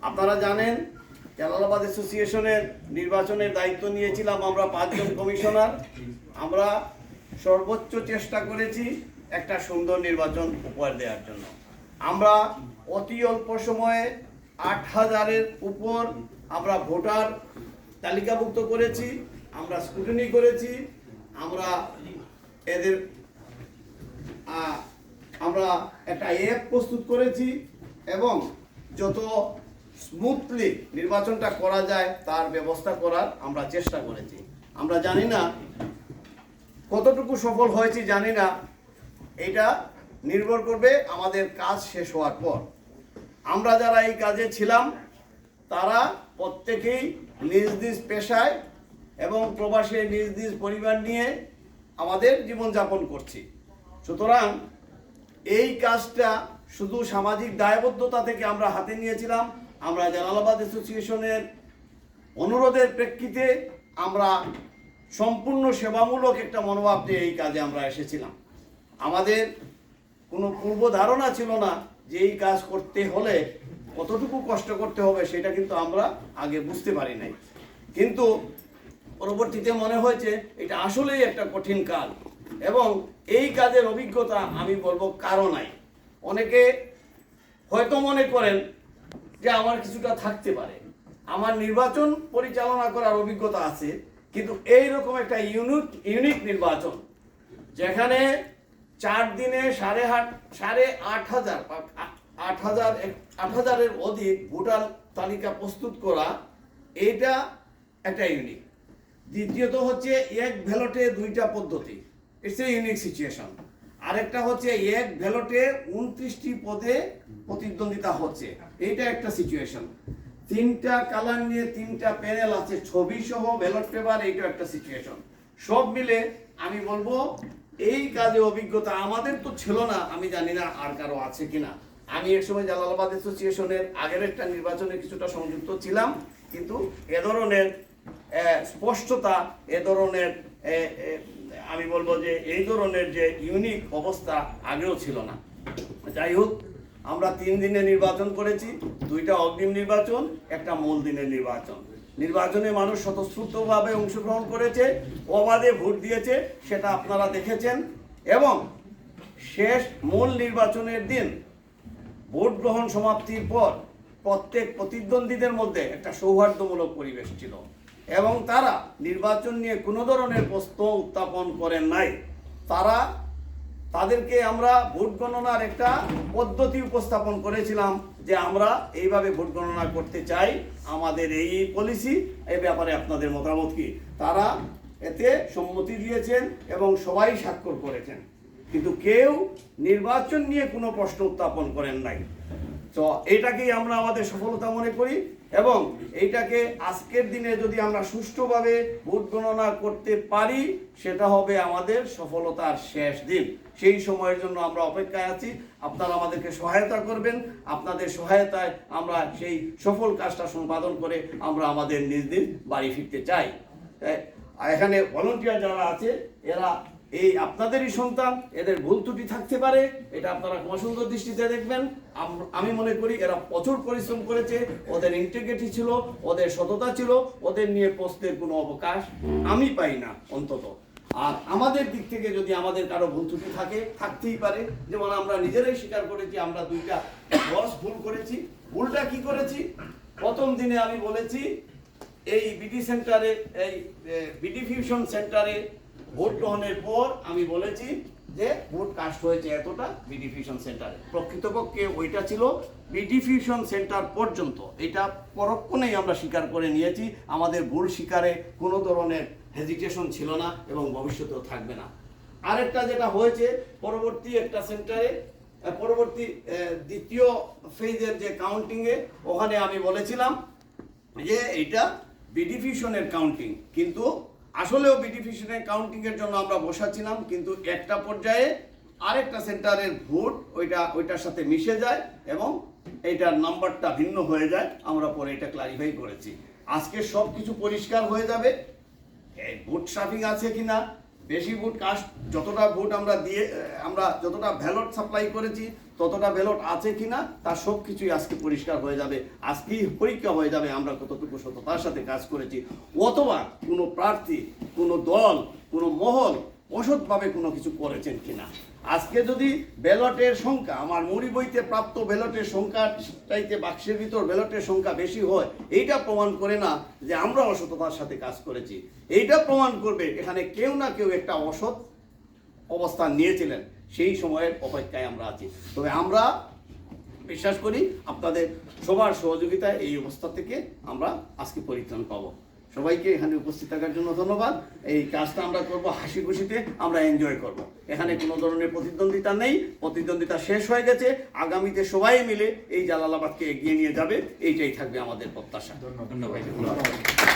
আপনারা জানেন জালালাবাদ অ্যাসোসিয়েশনের নির্বাচনের দায়িত্ব নিয়েছিলাম আমরা 5 জন কমিশনার। আমরা সর্বোচ্চ চেষ্টা করেছি একটা সুন্দর নির্বাচন উপহার দেওয়ার জন্য। আমরা অতি অল্প সময়ে 8,000-এর উপর আমরা ভোটার তালিকাভুক্ত করেছি, আমরা স্ক্রুটিনি করেছি, আমরা একটা অ্যাপ প্রস্তুত করেছি এবং যত স্মুথলি নির্বাচনটা করা যায় তার ব্যবস্থা করার আমরা চেষ্টা করেছি। আমরা জানি না কতটুকু সফল হয়েছি, জানি না, এটা নির্ভর করবে আমাদের কাজ শেষ হওয়ার পর। আমরা যারা এই কাজে ছিলাম তারা প্রত্যেকেই নিজ নিজ পেশায় এবং প্রবাসে নিজ নিজ পরিবার নিয়ে আমাদের জীবনযাপন করছি। সুতরাং এই কাজটা শুধু সামাজিক দায়বদ্ধতা থেকে আমরা হাতে নিয়েছিলাম। আমরা জালালাবাদ অ্যাসোসিয়েশনের অনুরোধের প্রেক্ষিতে আমরা সম্পূর্ণ সেবামূলক একটা মনোভাব নিয়ে এই কাজে আমরা এসেছিলাম। আমাদের কোনো পূর্ব ধারণা ছিল না যে এই কাজ করতে হলে কতটুকু কষ্ট করতে হবে, সেটা কিন্তু আমরা আগে বুঝতে পারি নাই। কিন্তু পরবর্তীতে মনে হয়েছে এটা আসলেই একটা কঠিন কাজ এবং এই কাজের অভিজ্ঞতা আমি বলবো কারো নাই। অনেকে হয়তো মনে করেন যে আমার কিছুটা থাকতে পারে, আমার নির্বাচন পরিচালনা করার অভিজ্ঞতা আছে, কিন্তু এই রকম একটা ইউনিক নির্বাচন যেখানে 4 দিনে 8,500-8,000-এর অধিক ভোটার তালিকা প্রস্তুত করা, এটা একটা ইউনিক। দ্বিতীয়ত হচ্ছে এক ব্যালটে 2টা পদ্ধতি, ইটস এ ইউনিক সিচুয়েশন। আরেকটা হচ্ছে এক ব্যালটে 29টি পদে প্রতিদ্বন্দ্বিতা হচ্ছে, এইটা একটা সিচুয়েশন। 3টা কালার নিয়ে 3টা প্যানেল আছে, ছবি সহ ব্যালট পেপার, এইটা একটা সিচুয়েশন। সব মিলে আমি বলবো এই কাজে অভিজ্ঞতা আমাদের তো ছিল না, আমি জানি না আর কারো আছে কিনা। আমি একসময় জালালাবাদ অ্যাসোসিয়েশনের আগের একটা নির্বাচনে কিছুটা সংযুক্ত ছিলাম, কিন্তু এ ধরনের স্পষ্টতা, এ ধরনের আমি বলবো যে এই ধরনের যে ইউনিক অবস্থা আগেও ছিল না। যাই হোক, আমরা 3 দিনে নির্বাচন করেছি, 2টা অগ্রিম নির্বাচন, একটা মূল দিনের নির্বাচন। নির্বাচনে মানুষ স্বতঃস্ফূর্তভাবে অংশগ্রহণ করেছে, অবাধে ভোট দিয়েছে, সেটা আপনারা দেখেছেন। এবং শেষ মূল নির্বাচনের দিন ভোট গ্রহণ সমাপ্তির পর প্রত্যেক প্রতিদ্বন্দ্বীদের মধ্যে একটা সৌহার্দ্যমূলক পরিবেশ ছিল এবং তারা নির্বাচন নিয়ে কোনো ধরনের প্রশ্ন উত্থাপন করেন নাই। তাদেরকে আমরা ভোট গণনার একটা পদ্ধতি উপস্থাপন করেছিলাম যে আমরা এইভাবে ভোট গণনা করতে চাই, আমাদের এই পলিসি, এই ব্যাপারে আপনাদের মতামত কি। তারা এতে সম্মতি দিয়েছেন এবং সবাই স্বাক্ষর করেছেন, কিন্তু কেউ নির্বাচন নিয়ে কোনো প্রশ্ন উত্থাপন করেন নাই। তো এইটাকেই আমরা আমাদের সফলতা মনে করি এবং এইটাকে আজকের দিনে যদি আমরা সুষ্ঠুভাবে ভোট গণনা করতে পারি, সেটা হবে আমাদের সফলতার শেষ দিন। সেই সময়ের জন্য আমরা অপেক্ষায় আছি, আপনারা আমাদেরকে সহায়তা করবেন। আপনাদের সহায়তায় আমরা সেই সফল কাজটা সম্পাদন করে আমরা আমাদের নিজ নিজ বাড়ি ফিরতে চাই। এখানে ভলান্টিয়ার যারা আছে এরা এই আপনাদেরই সন্তান, এদের ভুল ত্রুটি থাকতে পারে, এটা আপনারা সুন্দর দৃষ্টিতে দেখবেন। আমি মনে করি এরা প্রচুর পরিশ্রম করেছে, ওদের ইন্টিগ্রিটি ছিল, ওদের সততা ছিল, ওদের নিয়ে প্রশ্নের কোনো অবকাশ আমি পাই না অন্তত। আর আমাদের দিক থেকে যদি আমাদের কারো ভুল ত্রুটি থাকতেই পারে, যেমন আমরা নিজেরাই স্বীকার করেছি আমরা 2টা ভুল করেছি। ভুলটা কি করেছি? প্রথম দিনে আমি বলেছি এই বিডি সেন্টারে, এই বিডি ফিউশন সেন্টারে ভোট গ্রহণের পর আমি বলেছি যে ভোট কাস্ট হয়েছে এতটা বিডি ফিউশন সেন্টারে। প্রকৃতপক্ষে ওইটা ছিল বিডি ফিউশন সেন্টার পর্যন্ত। এটা পরক্ষণেই আমরা স্বীকার করে নিয়েছি, আমাদের ভুল স্বীকারে কোনো ধরনের হেজিটেশন ছিল না এবং ভবিষ্যতেও থাকবে না। আরেকটা যেটা হয়েছে, পরবর্তী একটা সেন্টারে পরবর্তী দ্বিতীয় ফেজের যে কাউন্টিংয়ে, ওখানে আমি বলেছিলাম যে এটা বিডি ফিউশনের কাউন্টিং, কিন্তু আসলেও বিডি ফিউশনের কাউন্টিংয়ের জন্য আমরা বসাচ্ছিলাম, কিন্তু একটা পর্যায়ে আরেকটা সেন্টারের ভোট ওইটার সাথে মিশে যায় এবং এইটার নাম্বারটা ভিন্ন হয়ে যায়। আমরা পরে এটা ক্লারিফাই করেছি। আজকে সব কিছু পরিষ্কার হয়ে যাবে, ভোট সাফিং আছে কিনা, বেশি ভোট কাস্ট, যতটা ভোট আমরা যতটা ব্যালট সাপ্লাই করেছি ততটা ব্যালট আছে কিনা তার সব কিছুই আজকে পরিষ্কার হয়ে যাবে। আজকেই পরীক্ষা হয়ে যাবে আমরা কতটুকু সততার সাথে কাজ করেছি, অথবা কোনো প্রার্থী, কোনো দল, কোনো মহল অসৎভাবে কোনো কিছু করেছেন কিনা। আজকে যদি ব্যালটের সংখ্যা, আমার মুড়ি বইতে প্রাপ্ত ব্যালটের সংখ্যা চাইতে বাক্সের ভিতর ব্যালটের সংখ্যা বেশি হয়, এইটা প্রমাণ করে না যে আমরা অসততার সাথে কাজ করেছি। এইটা প্রমাণ করবে এখানে কেউ না কেউ একটা অসৎ অবস্থান নিয়েছিলেন। সেই সময়ের অপেক্ষায় আমরা আছি। তবে আমরা বিশ্বাস করি আপনাদের সবার সহযোগিতায় এই অবস্থা থেকে আমরা আজকে পরিত্রাণ পাবো। সবাইকে এখানে উপস্থিত থাকার জন্য ধন্যবাদ। এই কাজটা আমরা করব হাসি খুশিতে, আমরা এনজয় করব। এখানে কোনো ধরনের প্রতিদ্বন্দ্বিতা নেই, প্রতিদ্বন্দ্বিতা শেষ হয়ে গেছে। আগামীতে সবাই মিলে এই জালালাবাদকে এগিয়ে নিয়ে যাবে, এইটাই থাকবে আমাদের প্রত্যাশা। ধন্যবাদ।